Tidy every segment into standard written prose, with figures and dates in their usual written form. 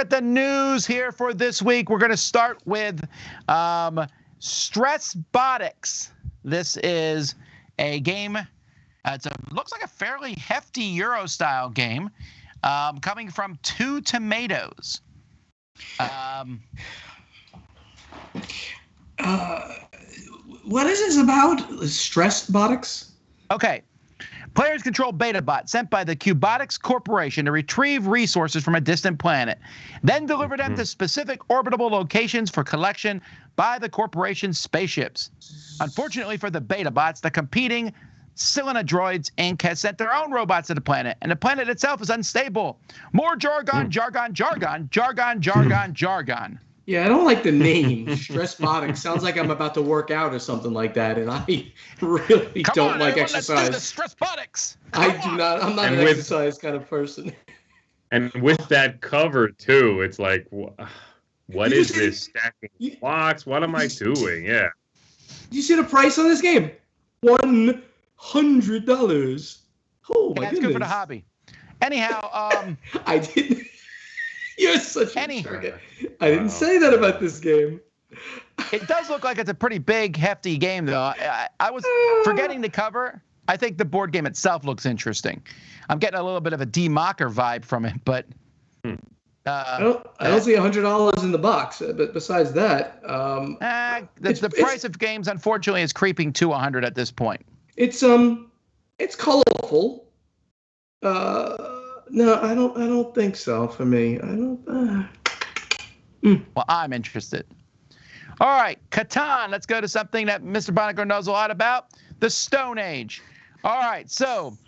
at the news here for this week. We're going to start with Stressbiotics. This is a game. Looks like a fairly hefty Euro-style game, coming from Two Tomatoes. What is this about? Stressbiotics? Okay. Players control beta bots sent by the Cubotics Corporation to retrieve resources from a distant planet, then deliver them to specific orbitable locations for collection by the corporation's spaceships. Unfortunately for the beta bots, the competing Silena Droids Inc. has sent their own robots to the planet, and the planet itself is unstable. More jargon. Yeah, I don't like the name. Stressbiotics sounds like I'm about to work out or something like that, and I really don't like exercise. Let's do the Stressbiotics. I'm not an exercise kind of person. And with that cover too, it's like, what is this stacking blocks? What am I doing? Yeah. Did you see the price on this game? $100. Oh my goodness. That's good for the hobby. Anyhow, I didn't. You're such a target. I didn't say that about this game. It does look like it's a pretty big, hefty game, though. I was forgetting the cover. I think the board game itself looks interesting. I'm getting a little bit of a D. Mocker vibe from it, but I don't see $100 in the box. But besides that, the price of games, unfortunately, is creeping to $100 at this point. It's colorful. No, I don't think so. For me, I don't. Well, I'm interested. All right, Catan. Let's go to something that Mr. Buonocore knows a lot about: the Stone Age. All right, so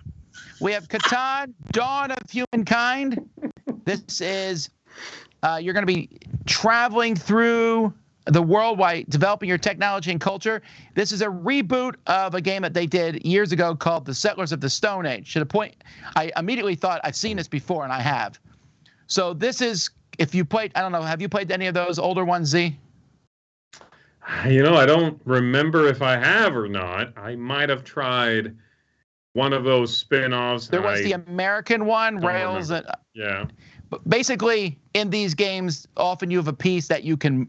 we have Catan: Dawn of Humankind. This is you're going to be traveling through the world while developing your technology and culture. This is a reboot of a game that they did years ago called The Settlers of the Stone Age. To the point, I immediately thought I've seen this before, and I have. So this is, if you played, I don't know, have you played any of those older ones, Z? You know, I don't remember if I have or not. I might have tried one of those spin-offs. There was the American one, Rails. Yeah. But basically, in these games, often you have a piece that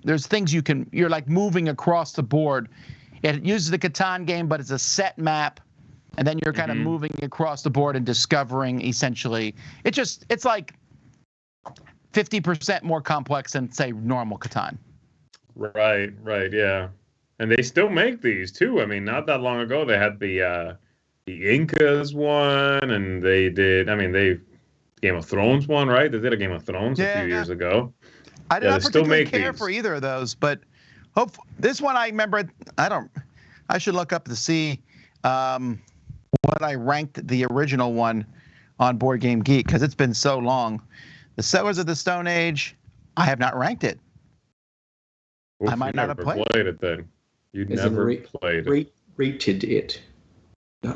there's things you're like moving across the board. It uses the Catan game, but it's a set map. And then you're kind of moving across the board and discovering, essentially. It's like 50% more complex than, say, normal Catan. Right, yeah. And they still make these, too. I mean, not that long ago, they had the Incas one, and they did, Game of Thrones one, right? They did a Game of Thrones a few years ago. I did not particularly care for either of those, but this one I remember. I should look up to see what I ranked the original one on Board Game Geek, because it's been so long. The Settlers of the Stone Age, I have not ranked it. I might not have played it then. You never played it. Rated it.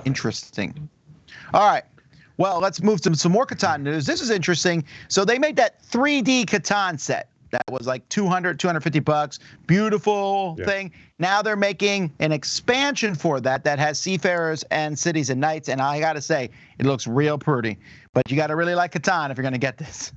Interesting. All right. Well, let's move to some more Catan news. This is interesting. So they made that 3D Catan set that was like $250. Beautiful thing. Now they're making an expansion for that has Seafarers and Cities and Knights. And I got to say, it looks real pretty. But you got to really like Catan if you're going to get this.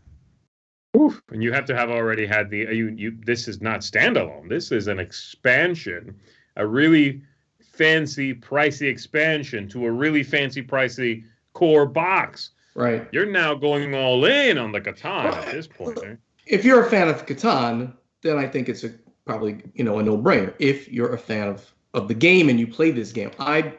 Oof. And you have to have already had this is not standalone. This is an expansion, a really fancy, pricey expansion to a really fancy, pricey core box. Right. You're now going all in on the Catan at this point. Eh? If you're a fan of Catan, then I think it's probably a no-brainer. If you're a fan of the game and you play this game, I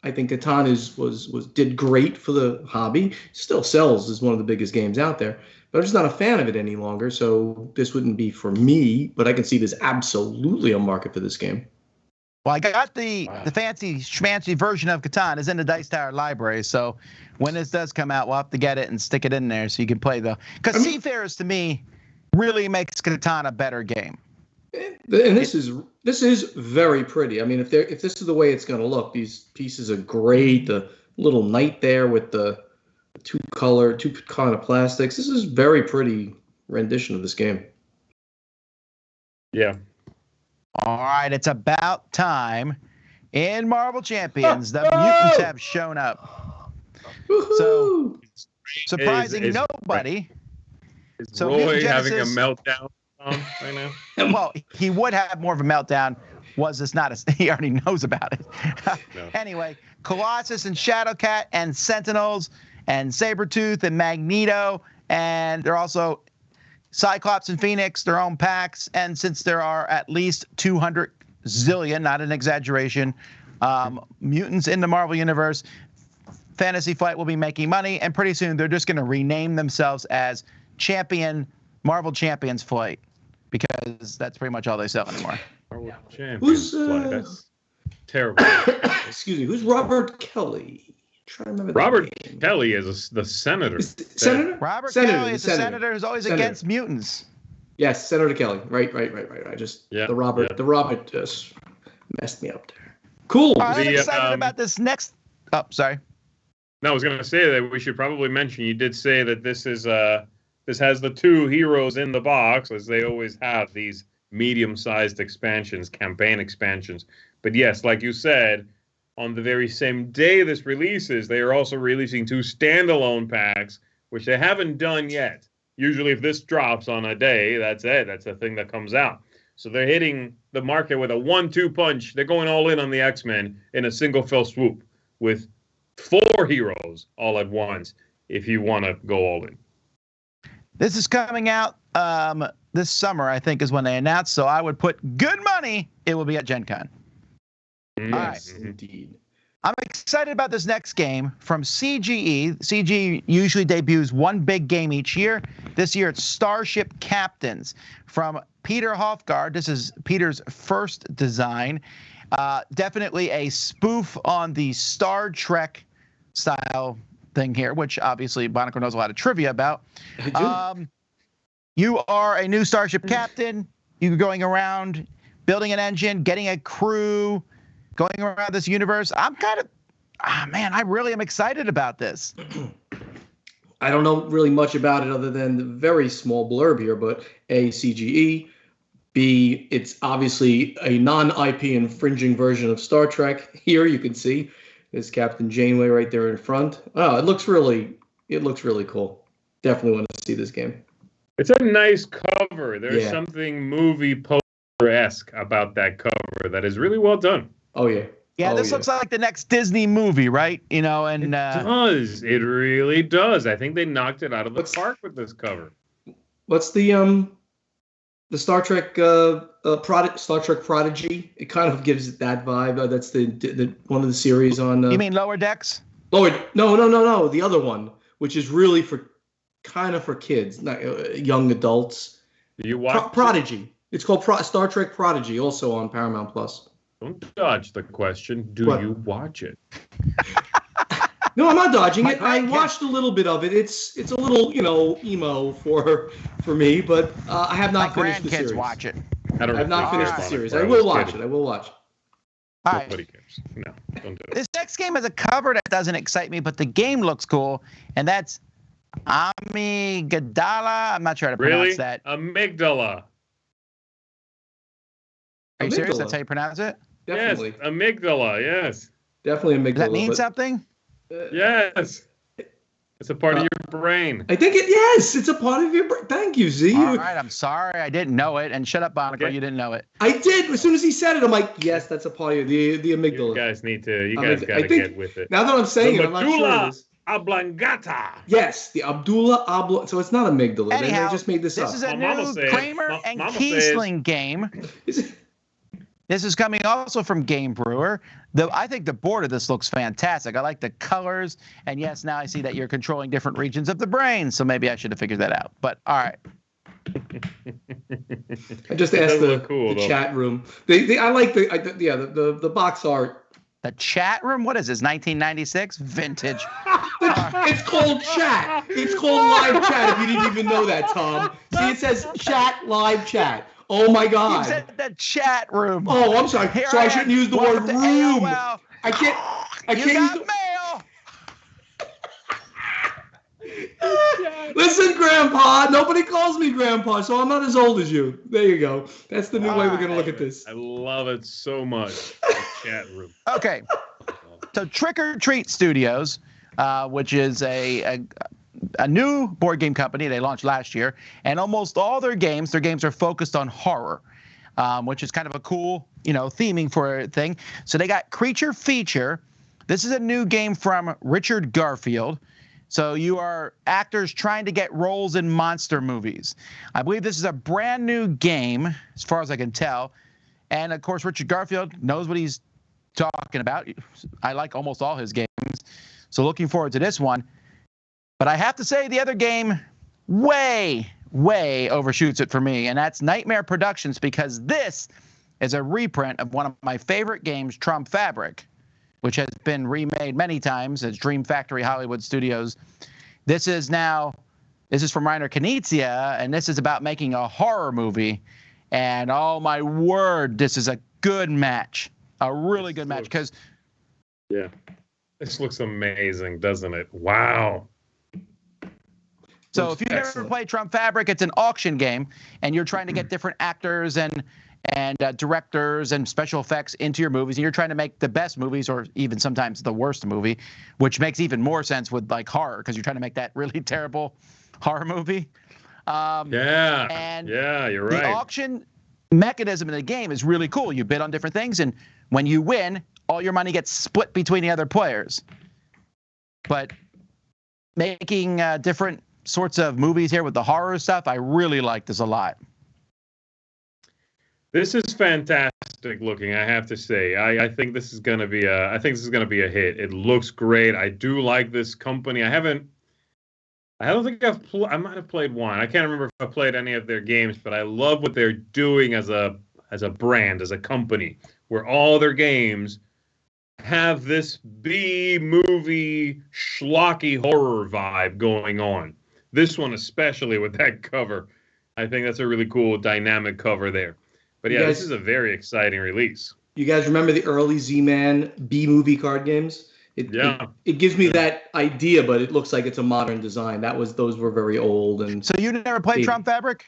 think Catan did great for the hobby. Still sells as one of the biggest games out there, but I'm just not a fan of it any longer. So this wouldn't be for me, but I can see there's absolutely a market for this game. Well, I got the fancy schmancy version of Catan is in the Dice Tower library. So when this does come out, we'll have to get it and stick it in there so you can play because Seafarers to me really makes Catan a better game. And this is very pretty. I mean, if this is the way it's going to look, these pieces are great. The little knight there with the two kind of plastics. This is very pretty rendition of this game. Yeah. All right, it's about time. In Marvel Champions, the mutants have shown up. Woo-hoo! So, surprising nobody, Is So Roy Mutant having a Genesis- meltdown right now? Well, he would have more of a meltdown. Was this not a? He already knows about it. No. Anyway, Colossus and Shadowcat and Sentinels and Sabretooth and Magneto, and they're also Cyclops and Phoenix, their own packs. And since there are at least 200 zillion, not an exaggeration, mutants in the Marvel Universe, Fantasy Flight will be making money, and pretty soon they're just going to rename themselves as Marvel Champions Flight, because that's pretty much all they sell anymore. Marvel Champions Who's, Flight. That's terrible. Excuse me. Who's Robert Kelly? I'm trying to remember. Robert that name. Kelly is the senator. Senator. Robert Senator, Kelly is a senator who's always against mutants. Yes, Senator Kelly. Right. I just the Robert just messed me up there. Cool. All right, I'm excited about this next. Oh, sorry. No, I was going to say that we should probably mention. You did say that this is this has the two heroes in the box, as they always have these medium-sized expansions, campaign expansions. But yes, like you said, on the very same day this releases, they are also releasing two standalone packs, which they haven't done yet. Usually, if this drops on a day, that's it. That's the thing that comes out. So they're hitting the market with a 1-2 punch. They're going all in on the X-Men in a single fell swoop with 4 heroes all at once, if you want to go all in. This is coming out this summer, I think, is when they announced. So I would put good money it will be at Gen Con. Yes, All right. indeed. I'm excited about this next game from CGE. CGE usually debuts one big game each year. This year it's Starship Captains from Peter Hofgaard. This is Peter's first design. Definitely a spoof on the Star Trek style thing here, which obviously Buonocore knows a lot of trivia about. I do. You are a new Starship Captain. You're going around building an engine, getting a crew, going around this universe. I'm kind of, I really am excited about this. I don't know really much about it other than the very small blurb here, but A, CGE, B, it's obviously a non-IP infringing version of Star Trek. Here you can see there's Captain Janeway right there in front. Oh, it looks really cool. Definitely want to see this game. It's a nice cover. There's Yeah. something movie poster-esque about that cover that is really well done. Oh, yeah. Yeah, Oh, this looks like the next Disney movie, right? You know, and It does. It really does. I think they knocked it out of the park with this cover. What's the Star Trek Star Trek Prodigy? It kind of gives it that vibe. That's the one of the series on. You mean Lower Decks? No, the other one, which is really for kids, not young adults. Do you watch Prodigy? It's called Star Trek Prodigy, also on Paramount Plus. Don't dodge the question. Do What? you watch it? No, I'm not dodging it. I grandkids- watched a little bit of it. It's a little, emo for me, but I have My not finished the grandkids series. watch it. I don't I have know. not finished the Buonocore. series. I I was will watch kidding. it. I will watch it. All right. Nobody cares. No, don't do it. This next game has a cover that doesn't excite me, but the game looks cool, and that's Amygdala. I'm not sure how to Really? pronounce that. Amygdala. Are you serious? Amygdala. That's how you pronounce it? Definitely. Yes, amygdala. Yes. Definitely Amygdala. Does that mean but, something? Yes. It's a part of your brain. I think yes, it's a part of your brain. Thank you, Z. All right, I'm sorry. I didn't know it. And shut up, Buonocore. Okay. You didn't know it. I did. As soon as he said it, I'm like, yes, that's a part of the You amygdala. guys need to. You I guys got to think- get with it. Now that I'm saying The it, I'm not sure. medulla It is. oblongata. Yes, the Abdullah. So it's not amygdala. Anyhow, they just made this up. This is a My mama new said- Kramer my and mama Kiesling game. Is it- This is coming also from Game Brewer. I think the board of this looks fantastic. I like the colors. And yes, now I see that you're controlling different regions of the brain. So maybe I should have figured that out. But all right. I just It asked does the, look cool, the though. chat room. I like the box art. The chat room? What is this, 1996? Vintage. It's called chat. It's called live chat. If you didn't even know that, Tom. See, it says chat, live chat. Oh my You God. said the chat room. Oh, I'm sorry. Here So I am. shouldn't use the Welcome word to room. AOL. I can't You use got the. mail. Listen, Grandpa. Nobody calls me Grandpa, so I'm not as old as you. There you go. That's the new way we're gonna look at this. I love it so much. The chat room. Okay. So Trick or Treat Studios, which is a a new board game company. They launched last year, and almost all their games are focused on horror, which is kind of a cool, theming for a thing. So they got Creature Feature. This is a new game from Richard Garfield. So you are actors trying to get roles in monster movies. I believe this is a brand new game, as far as I can tell. And, of course, Richard Garfield knows what he's talking about. I like almost all his games. So looking forward to this one. But I have to say the other game way overshoots it for me. And that's Nightmare Productions, because this is a reprint of one of my favorite games, Trump Fabric, which has been remade many times as Dream Factory Hollywood Studios. This is from Reiner Knizia, and this is about making a horror movie. And oh my word, this is a good match, a really good match. Because yeah, this looks amazing, doesn't it? Wow. So if you've never played Trump Fabric, it's an auction game, and you're trying to get different actors and directors and special effects into your movies, and you're trying to make the best movies, or even sometimes the worst movie, which makes even more sense with like horror, because you're trying to make that really terrible horror movie. Yeah, you're right. The auction mechanism in the game is really cool. You bid on different things, and when you win, all your money gets split between the other players. But making different sorts of movies here with the horror stuff, I really like this a lot. This is fantastic looking, I have to say. I think this is gonna be a a hit. It looks great. I do like this company. I don't think I might have played one. I can't remember if I played any of their games, but I love what they're doing as a brand, as a company, where all their games have this B-movie schlocky horror vibe going on. This one especially with that cover. I think that's a really cool dynamic cover there. But yeah, this is a very exciting release. You guys remember the early Z-Man B-movie card games? It gives me that idea, but it looks like it's a modern design. Those were very old. And so you never played Trump Fabric?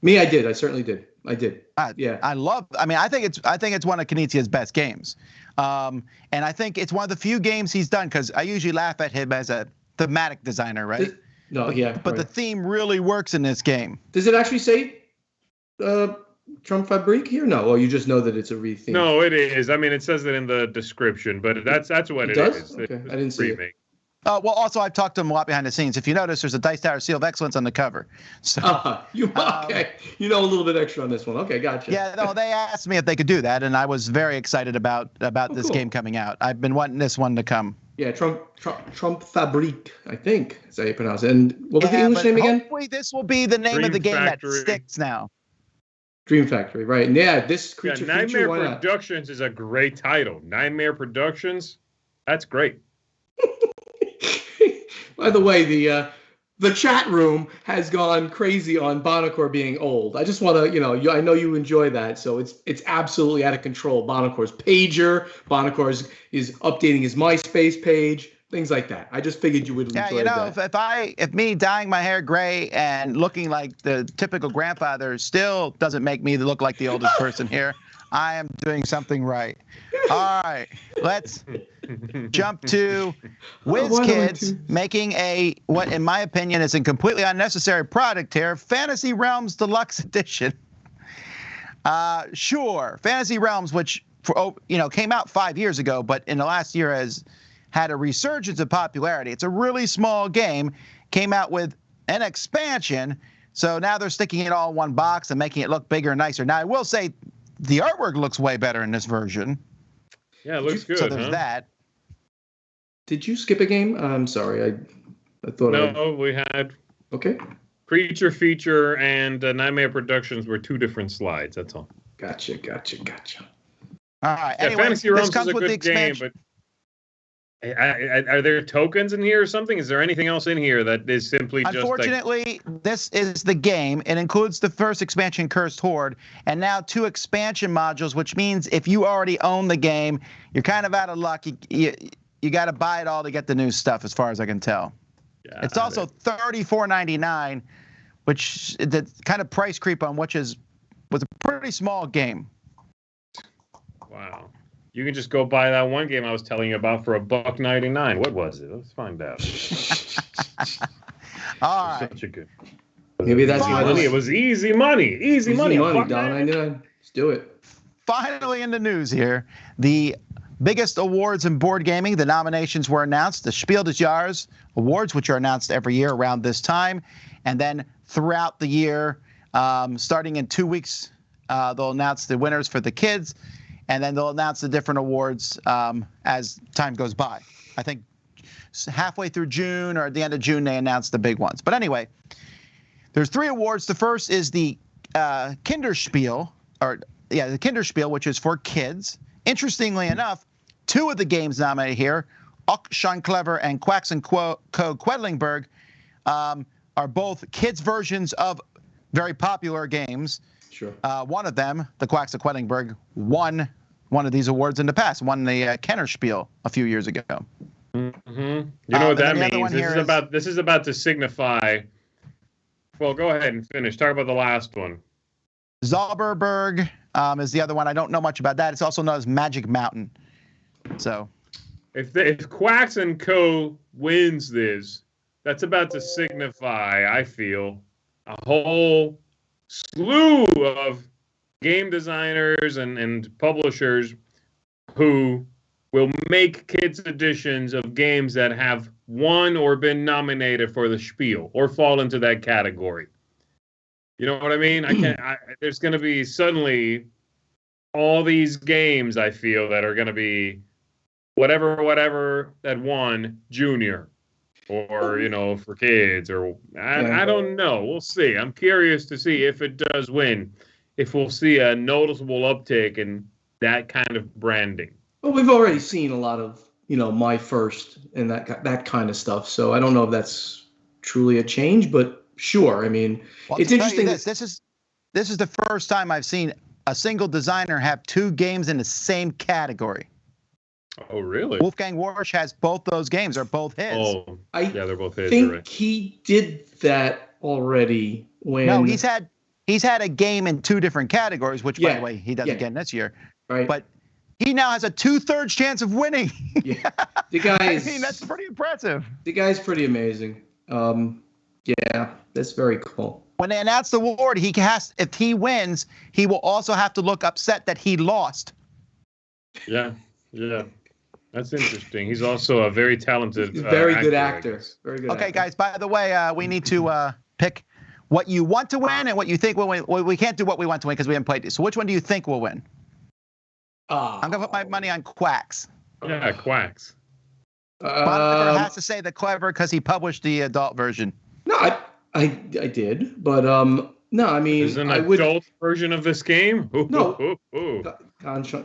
Me, I did. I certainly did. I did. Yeah. I think it's one of Knizia's best games. And I think it's one of the few games he's done, because I usually laugh at him as a thematic designer, right? But the theme really works in this game. Does it actually say Trump Fabric here? No, or you just know that it's a retheme? No, it is. I mean, it says it in the description, but that's what it is. Okay. I didn't see it. Well, also, I've talked to him a lot behind the scenes. If you notice, there's a Dice Tower Seal of Excellence on the cover. So, okay. You know a little bit extra on this one. Okay, gotcha. Yeah, no, they asked me if they could do that, and I was very excited about this game coming out. I've been wanting this one to come. Yeah, Trump Fabric, I think, is how you pronounce it. And what was the English name again? Hopefully this will be the name of the game that sticks now. Dream Factory, right? Yeah, this Creature Feature. Nightmare Productions is a great title. Nightmare Productions, that's great. By the way, the chat room has gone crazy on Buonocore being old. I just want to, I know you enjoy that, so it's absolutely out of control. Buonocore's pager, Buonocore is updating his MySpace page, things like that. I just figured you would enjoy that. If me dyeing my hair gray and looking like the typical grandfather still doesn't make me look like the oldest person here, I am doing something right. All right, let's jump to WizKids making what in my opinion is a completely unnecessary product here, Fantasy Realms Deluxe Edition. Sure, Fantasy Realms, which came out 5 years ago, but in the last year has had a resurgence of popularity. It's a really small game, came out with an expansion, so now they're sticking it all in one box and making it look bigger and nicer. Now, I will say the artwork looks way better in this version. Yeah, it looks good. So there's that. Did you skip a game? I'm sorry. I thought we had. Okay. Creature Feature and Nightmare Productions were two different slides. That's all. Gotcha. All right. Yeah, anyway, Fantasy Realms comes is a with the good expansion. game, but are there tokens in here or something? Is there anything else in here that is simply just? Unfortunately, this is the game. It includes the first expansion, Cursed Horde, and now 2 expansion modules, which means if you already own the game, you're kind of out of luck. You got to buy it all to get the new stuff, as far as I can tell. It's also $34.99, which the kind of price creep on which was a pretty small game. Wow. You can just go buy that one game I was telling you about for $1.99. What was it? Let's find out. All right. Such a good. Maybe that's Easy why money. It was easy money. Easy money, Don. Let's do it. Finally in the news here, the biggest awards in board gaming. The nominations were announced. The Spiel des Jahres awards, which are announced every year around this time. And then throughout the year, starting in 2 weeks, they'll announce the winners for the kids. And then they'll announce the different awards as time goes by. I think halfway through June or at the end of June, they announce the big ones. But anyway, there's 3 awards. The first is the Kinderspiel, the Kinderspiel, which is for kids. Interestingly enough, 2 of the games nominated here, Och Schon Clever and Quacks and Co. Quedlinburg, are both kids' versions of very popular games. Sure. One of them, the Quacks of Quedlinburg, won one of these awards in the past, won the Kennerspiel a few years ago. Mm-hmm. You know what that means? This is about to signify. Well, go ahead and finish. Talk about the last one. Zauberberg is the other one. I don't know much about that. It's also known as Magic Mountain. So, if Quacks and Co. wins this, that's about to signify, I feel, a whole slew of game designers and publishers who will make kids editions of games that have won or been nominated for the Spiel or fall into that category. You know what I mean? There's going to be suddenly all these games, I feel, that are going to be whatever that won junior or, for kids or I don't know. We'll see. I'm curious to see if it does win, if we'll see a noticeable uptick in that kind of branding. Well, we've already seen a lot of, My First and that kind of stuff. So I don't know if that's truly a change, but sure. I mean, it's interesting. This is the first time I've seen a single designer have 2 games in the same category. Oh, really? Wolfgang Warsch has both those games. They're both his. Oh, yeah, they're both his. I think he did that already. No, he's had a game in 2 different categories, which, by the way, he does again this year. Right. But he now has a 2/3 chance of winning. Yeah, the guy that's pretty impressive. The guy's pretty amazing. Yeah, that's very cool. When they announce the award, if he wins, he will also have to look upset that he lost. Yeah. That's interesting. He's also a very talented, very good actor. Very good. Okay, guys. By the way, we need to pick what you want to win and what you think will win. Well, we can't do what we want to win because we haven't played this. So, which one do you think will win? I'm gonna put my money on Quacks. Yeah, Quacks. Buonocore has to say the Clever because he published the adult version. No, I did, but no, I mean, there's an adult version of this game. No.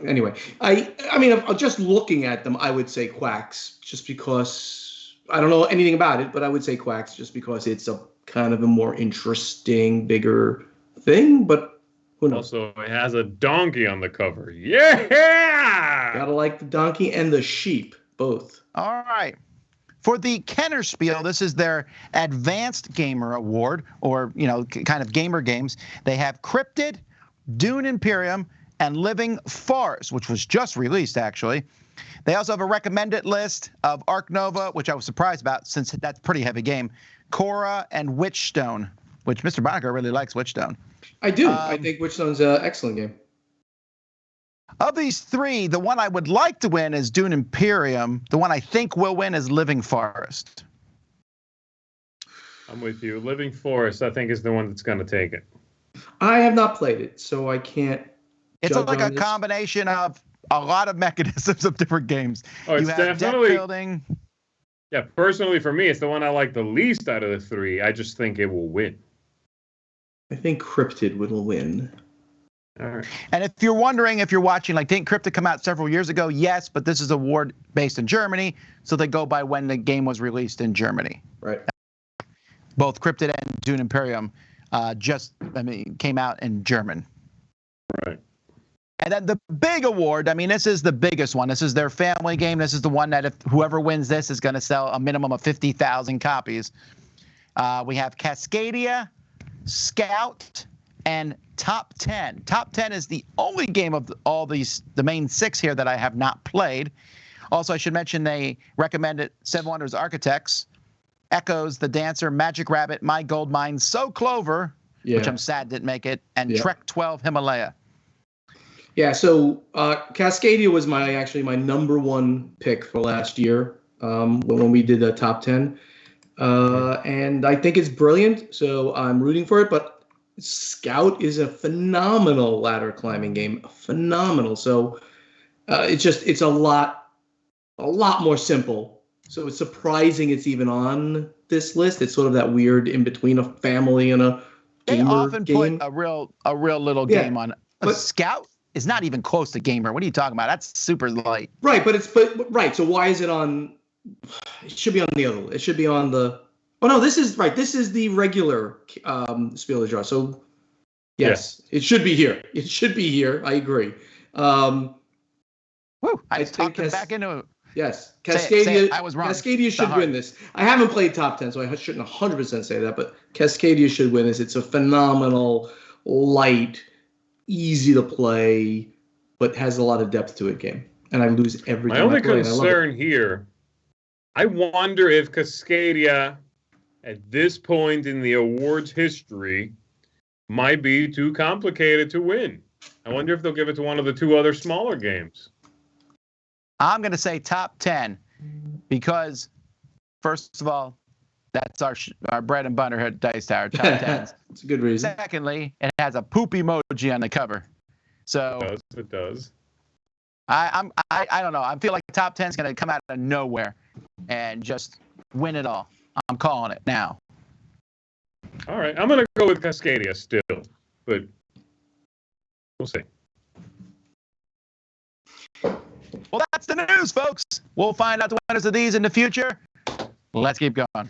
Anyway, I mean, just looking at them, I would say Quacks, just because I don't know anything about it, but I would say Quacks just because it's a kind of a more interesting, bigger thing. But who knows? Also, it has a donkey on the cover. Yeah, gotta like the donkey and the sheep, both. All right. For the Kennerspiel, this is their Advanced Gamer Award, or, kind of gamer games. They have Cryptid, Dune Imperium, and Living Forest, which was just released, actually. They also have a recommended list of Ark Nova, which I was surprised about, since that's a pretty heavy game, Korra, and Witchstone, which Mr. Buonocore really likes Witchstone. I do. I think Witchstone's an excellent game. Of these 3, the one I would like to win is Dune Imperium. The one I think will win is Living Forest. I'm with you. Living Forest, I think, is the one that's going to take it. I have not played it, so I can't. It's like a combination of a lot of mechanisms of different games. Oh, it's definitely deck building. Yeah, personally for me, it's the one I like the least out of the 3. I just think it will win. I think Cryptid will win. All right. And if you're wondering, if you're watching, didn't Cryptid come out several years ago? Yes, but this is an award based in Germany, so they go by when the game was released in Germany. Right. Both Cryptid and Dune Imperium came out in German. Right. And then the big award, this is the biggest one. This is their family game. This is the one that if whoever wins this is going to sell a minimum of 50,000 copies. We have Cascadia, Scout, and Top 10. Top 10 is the only game of all these, the main 6 here, that I have not played. Also, I should mention they recommended Seven Wonders Architects Echoes, The Dancer, Magic Rabbit, My Gold Mine, So Clover, which I'm sad didn't make it, and Trek 12 Himalaya. Yeah, so Cascadia was my number one pick for last year when we did the top 10. And I think it's brilliant, so I'm rooting for it. But Scout is a phenomenal ladder climbing game, phenomenal. So it's a lot more simple. So it's surprising it's even on this list. It's sort of that weird in between a family and a gamer They often game. put a real little game on. But Scout is not even close to gamer. What are you talking about? That's super light. Right, right. So why is it on? It should be on the other. It should be on the. Oh no, this is right. This is the regular Spiel des Jahres. So yes, it should be here. It should be here. I agree. Woo! I talked it back into it. Yes, Cascadia. I was wrong. Cascadia should win this. I haven't played top 10, so I shouldn't 100% say that. But Cascadia should win this. It's a phenomenal, light, easy to play, but has a lot of depth to it game. And I lose every time. My only concern here, I wonder if Cascadia, at this point in the awards history, might be too complicated to win. I wonder if they'll give it to one of the two other smaller games. I'm going to say top 10 because, first of all, that's our bread and butter at Dice Tower, top 10s. It's a good reason. Secondly, it has a poop emoji on the cover. So it does. I don't know. I feel like top 10 is going to come out of nowhere and just win it all. I'm calling it now. All right. I'm going to go with Cascadia still, but we'll see. Well, that's the news, folks. We'll find out the winners of these in the future. Let's keep going.